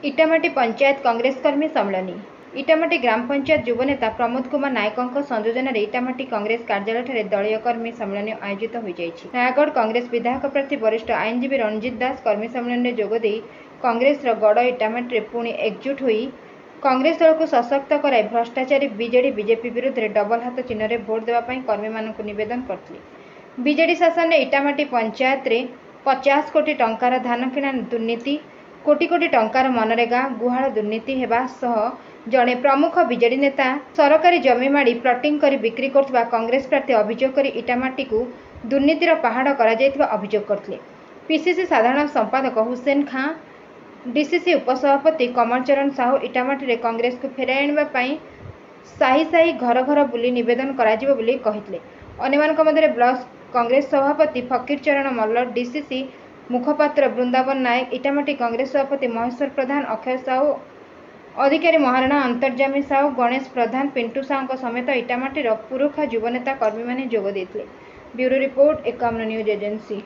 इटामाटी पंचायत कांग्रेस कर्मी सम्मेलन इटामाटी ग्राम पंचायत युवनेता प्रमोद कुमार नायक संयोजन इटामाटी कांग्रेस कार्यालय दलीय कर्मी सम्मेलन आयोजित हो नयागढ़ कांग्रेस विधायक प्रार्थी वरिष्ठ आईनजीवी रणजित दास कर्मी सम्मेलन में जोगदे कांग्रेस गड़ इटामाटी पुणी एकजुट हो कांग्रेस दल को सशक्त कराई भ्रष्टाचारी बीजेडी बीजेपी विरुद्ध में डबल हाथ चिन्ह में भोट देवाई कर्मी मान नवेदन करते। बीजेडी शासन में इटामाटी पंचायत रे 50 कोटी टंकार धान किणा दुर्नीति कोटी कोटी टंकार मनरेगा गुहाल दुर्नीति हेबा सह जड़े प्रमुख बीजेडी नेता सरकारी जमी माड़ी प्लटिंग कर बिक्री करथबा कांग्रेस प्रार्थी अभियोग कर इटामाटी को दुर्नीतिर पहाड़ करा जायतिबा अभियोग करथिले। पीसीसी साधारण संपादक हुसैन खां डीसीसी उपसभापति कमल चरण साहू इटामाटी रे कांग्रेस को फेराई आनिबा पई साही साही घर घर बुली निवेदन कराजिबो बोली कहितले। अन्यमानक मध्य ब्लॉक कांग्रेस सभापति फकीर चरण मल्ल डीसीसी मुखपात्र वृंदावन नायक इटामाटी कांग्रेस सभापति महेश्वर प्रधान अक्षय साहू अधिकारी महाराणा अंतर्जामी साहू गणेश प्रधान पिंटू साहू समेत इटामाटी पुरुखा युवनेता कर्मी मैंने जोग देते। Bureau report 51 news agency.